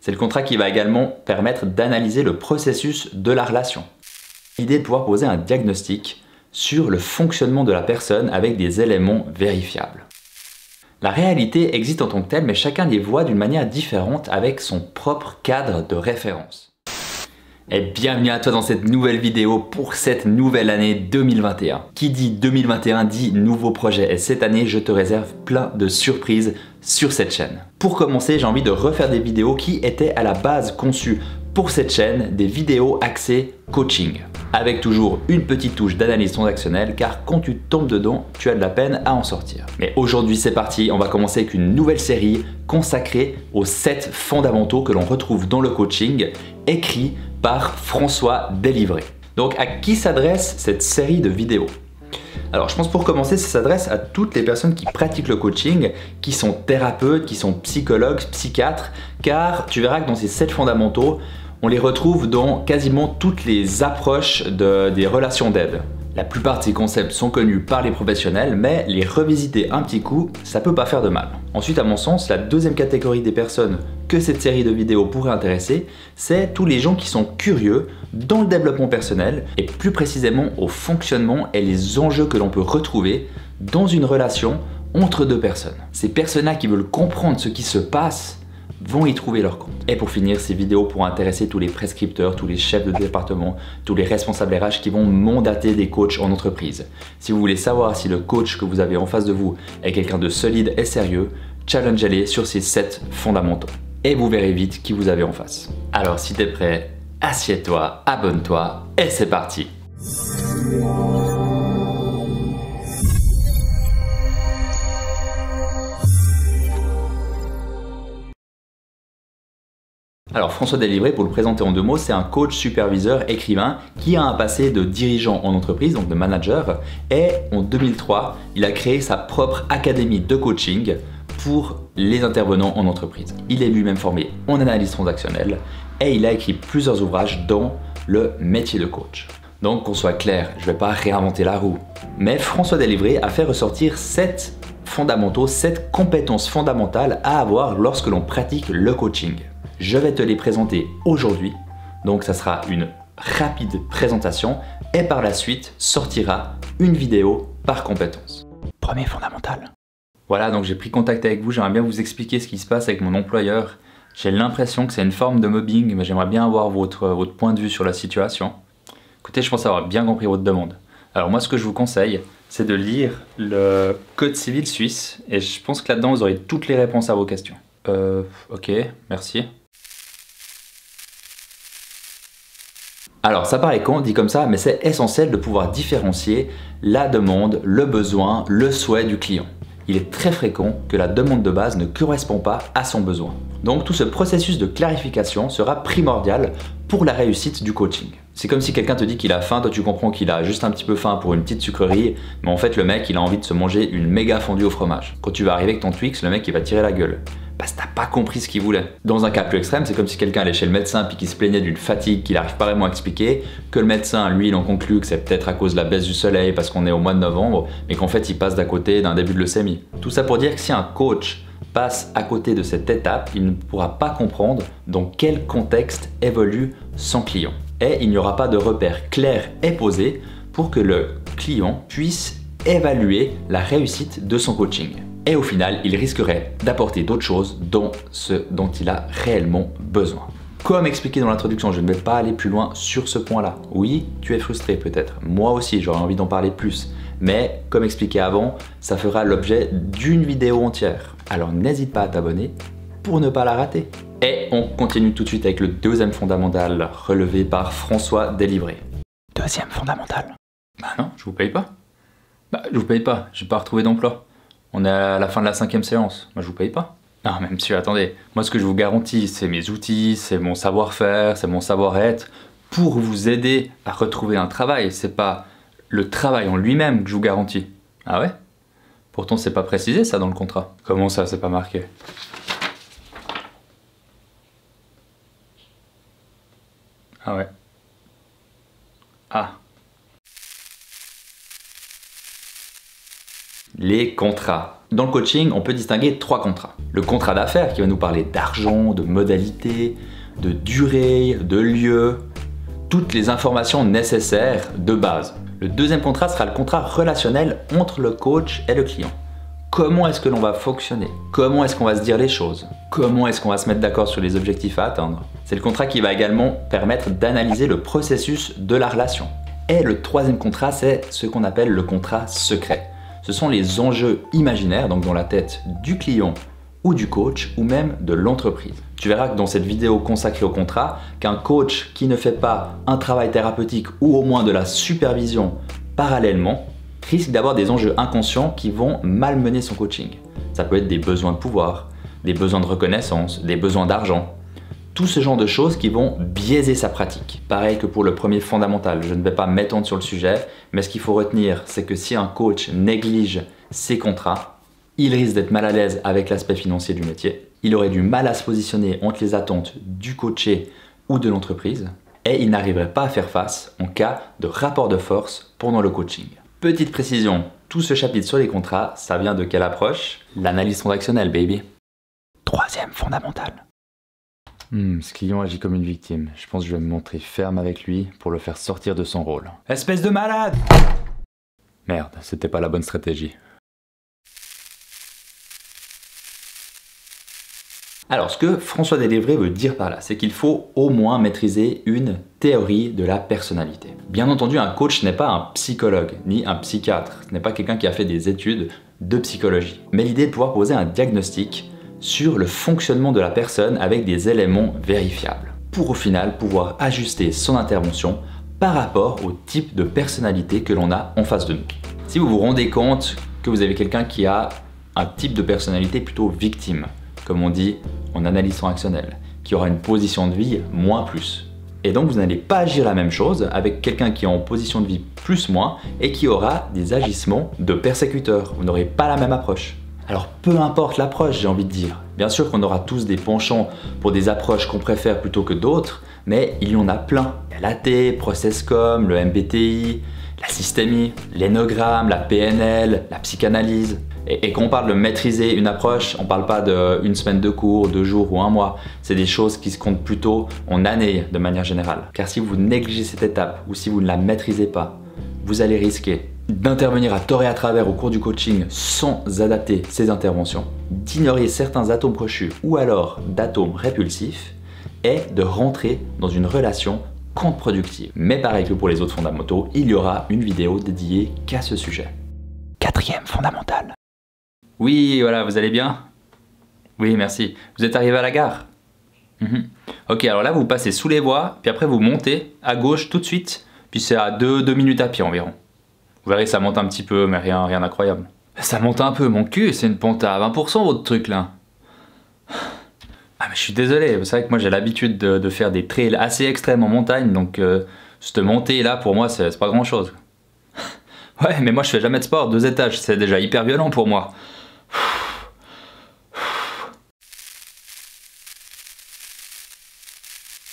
C'est le contrat qui va également permettre d'analyser le processus de la relation. L'idée est de pouvoir poser un diagnostic sur le fonctionnement de la personne avec des éléments vérifiables. La réalité existe en tant que telle, mais chacun les voit d'une manière différente avec son propre cadre de référence. Et bienvenue à toi dans cette nouvelle vidéo pour cette nouvelle année 2021. Qui dit 2021 dit nouveau projet et cette année je te réserve plein de surprises sur cette chaîne. Pour commencer, j'ai envie de refaire des vidéos qui étaient à la base conçues pour cette chaîne, des vidéos axées coaching. Avec toujours une petite touche d'analyse transactionnelle car quand tu tombes dedans, tu as de la peine à en sortir. Mais aujourd'hui c'est parti, on va commencer avec une nouvelle série consacrée aux 7 fondamentaux que l'on retrouve dans le coaching, écrit par François Delivré. Donc à qui s'adresse cette série de vidéos? Alors je pense pour commencer, ça s'adresse à toutes les personnes qui pratiquent le coaching, qui sont thérapeutes, qui sont psychologues, psychiatres, car tu verras que dans ces 7 fondamentaux, on les retrouve dans quasiment toutes les approches des relations d'aide. La plupart de ces concepts sont connus par les professionnels, mais les revisiter un petit coup, ça peut pas faire de mal. Ensuite, à mon sens, la deuxième catégorie des personnes que cette série de vidéos pourrait intéresser, c'est tous les gens qui sont curieux dans le développement personnel et plus précisément au fonctionnement et les enjeux que l'on peut retrouver dans une relation entre deux personnes. Ces personnes-là qui veulent comprendre ce qui se passe vont y trouver leur compte. Et pour finir, ces vidéos pourront intéresser tous les prescripteurs, tous les chefs de département, tous les responsables RH qui vont mandater des coachs en entreprise. Si vous voulez savoir si le coach que vous avez en face de vous est quelqu'un de solide et sérieux, challengez-les sur ces 7 fondamentaux. Et vous verrez vite qui vous avez en face. Alors si t'es prêt, assieds-toi, abonne-toi et c'est parti. Alors François Delivré, pour le présenter en 2 mots, c'est un coach, superviseur, écrivain qui a un passé de dirigeant en entreprise, donc de manager, et en 2003, il a créé sa propre académie de coaching pour les intervenants en entreprise. Il est lui-même formé en analyse transactionnelle et il a écrit plusieurs ouvrages dans le métier de coach. Donc qu'on soit clair, je ne vais pas réinventer la roue, mais François Delivré a fait ressortir 7 fondamentaux, 7 compétences fondamentales à avoir lorsque l'on pratique le coaching. Je vais te les présenter aujourd'hui, donc ça sera une rapide présentation et par la suite sortira une vidéo par compétence. Premier fondamental. Voilà, donc j'ai pris contact avec vous, j'aimerais bien vous expliquer ce qui se passe avec mon employeur. J'ai l'impression que c'est une forme de mobbing, mais j'aimerais bien avoir votre point de vue sur la situation. Écoutez, je pense avoir bien compris votre demande. Alors moi, ce que je vous conseille, c'est de lire le Code civil suisse, et je pense que là-dedans, vous aurez toutes les réponses à vos questions. Ok, merci. Alors ça paraît con dit comme ça, mais c'est essentiel de pouvoir différencier la demande, le besoin, le souhait du client. Il est très fréquent que la demande de base ne correspond pas à son besoin. Donc tout ce processus de clarification sera primordial pour la réussite du coaching. C'est comme si quelqu'un te dit qu'il a faim, toi tu comprends qu'il a juste un petit peu faim pour une petite sucrerie, mais en fait le mec il a envie de se manger une méga fondue au fromage. Quand tu vas arriver avec ton Twix, le mec il va tirer la gueule. Parce que t'as pas compris ce qu'il voulait. Dans un cas plus extrême, c'est comme si quelqu'un allait chez le médecin puis qu'il se plaignait d'une fatigue qu'il n'arrive pas vraiment à expliquer, que le médecin, lui, il en conclut que c'est peut-être à cause de la baisse du soleil parce qu'on est au mois de novembre, mais qu'en fait il passe d'à côté d'un début de leucémie. Tout ça pour dire que si un coach passe à côté de cette étape, il ne pourra pas comprendre dans quel contexte évolue son client. Et il n'y aura pas de repère clair et posé pour que le client puisse évaluer la réussite de son coaching. Et au final, il risquerait d'apporter d'autres choses dans ce dont il a réellement besoin. Comme expliqué dans l'introduction, je ne vais pas aller plus loin sur ce point-là. Oui, tu es frustré peut-être. Moi aussi, j'aurais envie d'en parler plus. Mais comme expliqué avant, ça fera l'objet d'une vidéo entière. Alors n'hésite pas à t'abonner pour ne pas la rater. Et on continue tout de suite avec le deuxième fondamental relevé par François Delivré. Deuxième fondamental. Bah non, je vous paye pas. Bah je vous paye pas, j'ai pas retrouvé d'emploi. On est à la fin de la 5e séance, moi je vous paye pas. Non mais monsieur, attendez, moi ce que je vous garantis, c'est mes outils, c'est mon savoir-faire, c'est mon savoir-être pour vous aider à retrouver un travail. C'est pas le travail en lui-même que je vous garantis. Ah ouais? Pourtant c'est pas précisé ça dans le contrat. Comment ça, c'est pas marqué? Ah ouais. Ah. Les contrats. dans le coaching, on peut distinguer 3 contrats. Le contrat d'affaires qui va nous parler d'argent, de modalités, de durée, de lieu, toutes les informations nécessaires de base. Le deuxième contrat sera le contrat relationnel entre le coach et le client. Comment est-ce que l'on va fonctionner? Comment est-ce qu'on va se dire les choses? Comment est-ce qu'on va se mettre d'accord sur les objectifs à atteindre? C'est le contrat qui va également permettre d'analyser le processus de la relation. Et le troisième contrat, c'est ce qu'on appelle le contrat secret. Ce sont les enjeux imaginaires, donc dans la tête du client ou du coach ou même de l'entreprise. Tu verras que dans cette vidéo consacrée au contrat, qu'un coach qui ne fait pas un travail thérapeutique ou au moins de la supervision parallèlement risque d'avoir des enjeux inconscients qui vont malmener son coaching. Ça peut être des besoins de pouvoir, des besoins de reconnaissance, des besoins d'argent. Tout ce genre de choses qui vont biaiser sa pratique. Pareil que pour le premier fondamental, je ne vais pas m'étendre sur le sujet, mais ce qu'il faut retenir, c'est que si un coach néglige ses contrats, il risque d'être mal à l'aise avec l'aspect financier du métier, il aurait du mal à se positionner entre les attentes du coaché ou de l'entreprise, et il n'arriverait pas à faire face en cas de rapport de force pendant le coaching. Petite précision, tout ce chapitre sur les contrats, ça vient de quelle approche? L'analyse transactionnelle, baby. Troisième fondamental. Ce client agit comme une victime. Je pense que je vais me montrer ferme avec lui pour le faire sortir de son rôle. Espèce de malade! Merde, c'était pas la bonne stratégie. Alors, ce que François Délivré veut dire par là, c'est qu'il faut au moins maîtriser une théorie de la personnalité. Bien entendu, un coach n'est pas un psychologue, ni un psychiatre. Ce n'est pas quelqu'un qui a fait des études de psychologie. Mais l'idée est de pouvoir poser un diagnostic sur le fonctionnement de la personne avec des éléments vérifiables, pour au final pouvoir ajuster son intervention par rapport au type de personnalité que l'on a en face de nous. Si vous vous rendez compte que vous avez quelqu'un qui a un type de personnalité plutôt victime, comme on dit en analyse transactionnelle, qui aura une position de vie moins plus, et donc vous n'allez pas agir la même chose avec quelqu'un qui est en position de vie plus moins et qui aura des agissements de persécuteur. Vous n'aurez pas la même approche. Alors peu importe l'approche, j'ai envie de dire. Bien sûr qu'on aura tous des penchants pour des approches qu'on préfère plutôt que d'autres, mais il y en a plein. Il y a l'AT, ProcessCom, le MBTI, la systémie, l'énogramme, la PNL, la psychanalyse. Et quand on parle de maîtriser une approche, on ne parle pas d'une semaine de cours, 2 jours ou 1 mois. C'est des choses qui se comptent plutôt en années de manière générale. Car si vous négligez cette étape ou si vous ne la maîtrisez pas, vous allez risquer d'intervenir à tort et à travers au cours du coaching sans adapter ses interventions, d'ignorer certains atomes crochus ou alors d'atomes répulsifs et de rentrer dans une relation contre-productive. Mais pareil que pour les autres fondamentaux, il y aura une vidéo dédiée qu'à ce sujet. Quatrième fondamental. Oui, voilà, vous allez bien? Oui, merci. Vous êtes arrivé à la gare? Ok, alors là, vous passez sous les voies, puis après vous montez à gauche tout de suite, puis c'est à 2 minutes à pied environ. Vous verrez, ça monte un petit peu, mais rien d'incroyable. Ça monte un peu, mon cul, c'est une pente à 20% votre truc là. Ah mais je suis désolé, vous savez que moi j'ai l'habitude de faire des trails assez extrêmes en montagne, donc cette montée là pour moi c'est pas grand chose. Ouais, mais moi je fais jamais de sport, 2 étages, c'est déjà hyper violent pour moi.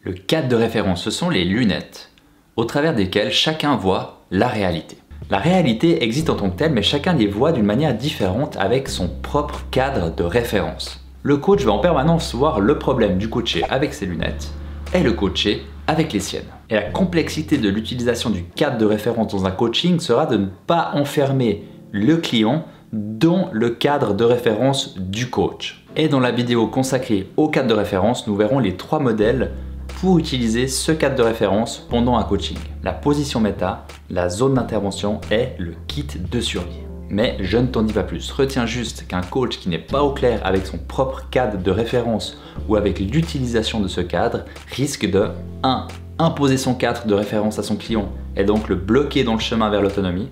Le cadre de référence, ce sont les lunettes au travers desquelles chacun voit la réalité. La réalité existe en tant que telle, mais chacun les voit d'une manière différente avec son propre cadre de référence. Le coach va en permanence voir le problème du coaché avec ses lunettes et le coaché avec les siennes. Et la complexité de l'utilisation du cadre de référence dans un coaching sera de ne pas enfermer le client dans le cadre de référence du coach. Et dans la vidéo consacrée au cadre de référence, nous verrons les 3 modèles pour utiliser ce cadre de référence pendant un coaching. La position méta, la zone d'intervention et le kit de survie. Mais je ne t'en dis pas plus. Retiens juste qu'un coach qui n'est pas au clair avec son propre cadre de référence ou avec l'utilisation de ce cadre risque de 1. Imposer son cadre de référence à son client et donc le bloquer dans le chemin vers l'autonomie.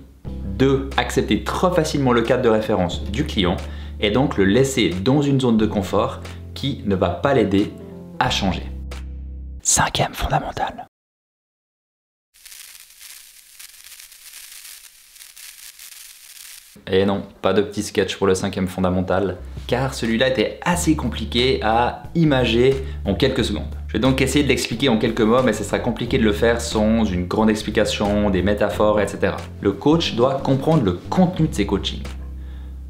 2. Accepter trop facilement le cadre de référence du client et donc le laisser dans une zone de confort qui ne va pas l'aider à changer. 5e fondamental. Et non, pas de petit sketch pour le 5e fondamental, car celui-là était assez compliqué à imager en quelques secondes. Je vais donc essayer de l'expliquer en quelques mots, mais ce sera compliqué de le faire sans une grande explication, des métaphores, etc. Le coach doit comprendre le contenu de ses coachings.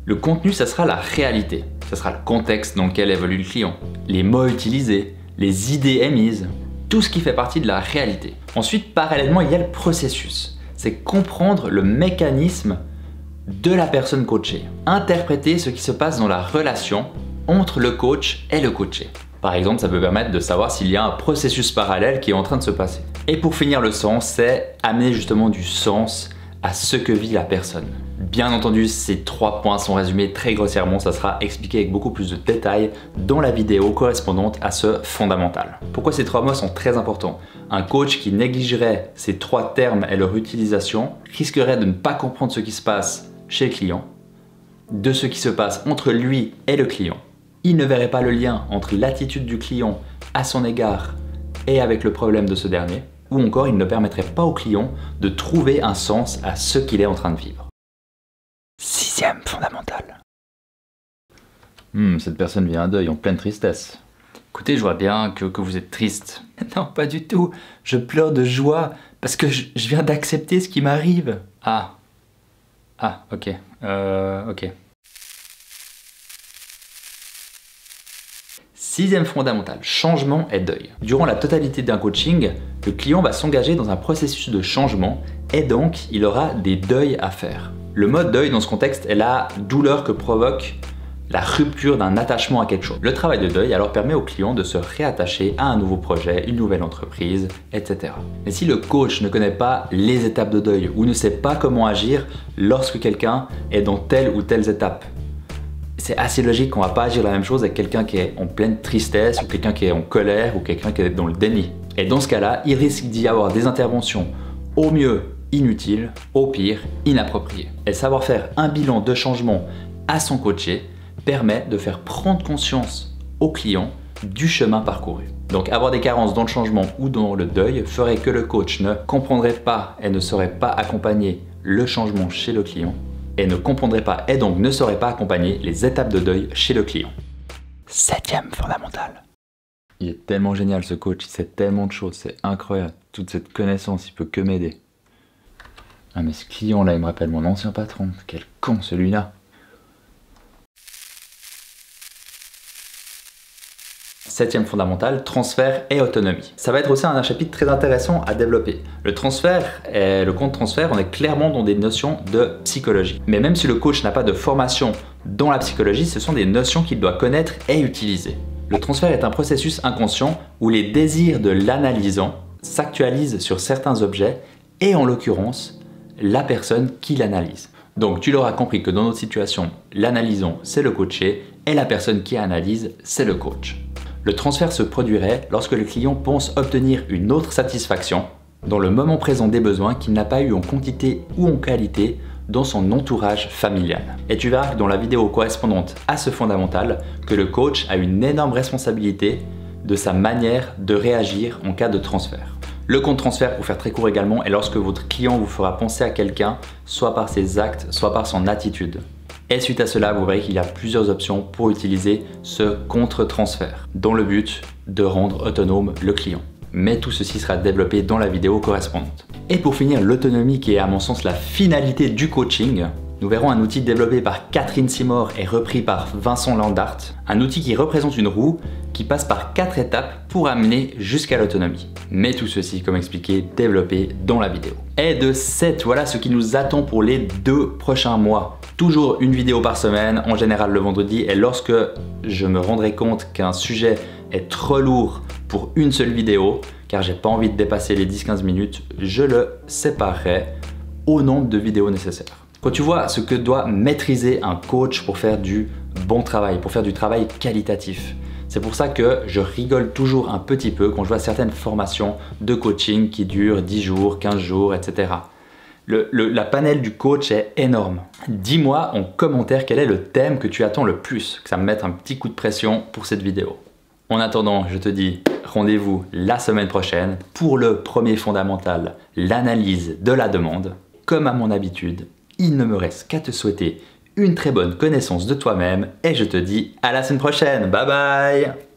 Le contenu, ça sera la réalité. Ça sera le contexte dans lequel évolue le client, les mots utilisés, les idées émises, tout ce qui fait partie de la réalité. Ensuite, parallèlement, il y a le processus. C'est comprendre le mécanisme de la personne coachée. Interpréter ce qui se passe dans la relation entre le coach et le coaché. Par exemple, ça peut permettre de savoir s'il y a un processus parallèle qui est en train de se passer. Et pour finir, le sens, c'est amener justement du sens à ce que vit la personne. Bien entendu, ces 3 points sont résumés très grossièrement, ça sera expliqué avec beaucoup plus de détails dans la vidéo correspondante à ce fondamental. Pourquoi ces 3 mots sont très importants? Un coach qui négligerait ces 3 termes et leur utilisation risquerait de ne pas comprendre ce qui se passe chez le client, de ce qui se passe entre lui et le client. Il ne verrait pas le lien entre l'attitude du client à son égard et avec le problème de ce dernier, ou encore il ne permettrait pas au client de trouver un sens à ce qu'il est en train de vivre. 6e fondamental. Cette personne vit un deuil en pleine tristesse. Écoutez, je vois bien que vous êtes triste. Non, pas du tout. Je pleure de joie parce que je viens d'accepter ce qui m'arrive. Ah, ok. Ok. 6e fondamental, changement et deuil. Durant la totalité d'un coaching, le client va s'engager dans un processus de changement et donc il aura des deuils à faire. Le mode deuil dans ce contexte est la douleur que provoque la rupture d'un attachement à quelque chose. Le travail de deuil alors permet au client de se réattacher à un nouveau projet, une nouvelle entreprise, etc. Mais si le coach ne connaît pas les étapes de deuil ou ne sait pas comment agir lorsque quelqu'un est dans telle ou telle étape, c'est assez logique qu'on ne va pas agir la même chose avec quelqu'un qui est en pleine tristesse ou quelqu'un qui est en colère ou quelqu'un qui est dans le déni. Et dans ce cas-là, il risque d'y avoir des interventions au mieux inutiles, au pire inappropriées. Et savoir faire un bilan de changement à son coaché permet de faire prendre conscience au client du chemin parcouru. Donc avoir des carences dans le changement ou dans le deuil ferait que le coach ne comprendrait pas et ne saurait pas accompagner le changement chez le client et ne comprendrait pas et donc ne saurait pas accompagner les étapes de deuil chez le client. 7e fondamental. Il est tellement génial ce coach, il sait tellement de choses, c'est incroyable. Toute cette connaissance, il peut que m'aider. Ah mais ce client là, il me rappelle mon ancien patron. Quel con celui-là. 7e fondamental, transfert et autonomie. Ça va être aussi un chapitre très intéressant à développer. Le transfert et le compte transfert, on est clairement dans des notions de psychologie. Mais même si le coach n'a pas de formation dans la psychologie, ce sont des notions qu'il doit connaître et utiliser. Le transfert est un processus inconscient où les désirs de l'analysant s'actualisent sur certains objets et en l'occurrence, la personne qui l'analyse. Donc tu l'auras compris que dans notre situation, l'analysant c'est le coaché et la personne qui analyse c'est le coach. Le transfert se produirait lorsque le client pense obtenir une autre satisfaction dans le moment présent des besoins qu'il n'a pas eu en quantité ou en qualité dans son entourage familial. Et tu verras que dans la vidéo correspondante à ce fondamental, que le coach a une énorme responsabilité de sa manière de réagir en cas de transfert. Le compte transfert, pour faire très court également, est lorsque votre client vous fera penser à quelqu'un, soit par ses actes, soit par son attitude. Et suite à cela, vous verrez qu'il y a plusieurs options pour utiliser ce contre-transfert dans le but de rendre autonome le client. Mais tout ceci sera développé dans la vidéo correspondante. Et pour finir, l'autonomie qui est à mon sens la finalité du coaching, nous verrons un outil développé par Catherine Seymour et repris par Vincent Landart, un outil qui représente une roue qui passe par 4 étapes pour amener jusqu'à l'autonomie. Mais tout ceci, comme expliqué, développé dans la vidéo. Et de 7, voilà ce qui nous attend pour les 2 prochains mois. Toujours une vidéo par semaine, en général le vendredi, et lorsque je me rendrai compte qu'un sujet est trop lourd pour une seule vidéo, car j'ai pas envie de dépasser les 10-15 minutes, je le séparerai au nombre de vidéos nécessaires. Quand tu vois ce que doit maîtriser un coach pour faire du bon travail, pour faire du travail qualitatif, c'est pour ça que je rigole toujours un petit peu quand je vois certaines formations de coaching qui durent 10 jours, 15 jours, etc. La panel du coach est énorme. Dis-moi en commentaire quel est le thème que tu attends le plus, que ça me mette un petit coup de pression pour cette vidéo. En attendant, je te dis rendez-vous la semaine prochaine pour le premier fondamental, l'analyse de la demande. Comme à mon habitude, il ne me reste qu'à te souhaiter une très bonne connaissance de toi-même et je te dis à la semaine prochaine. Bye bye!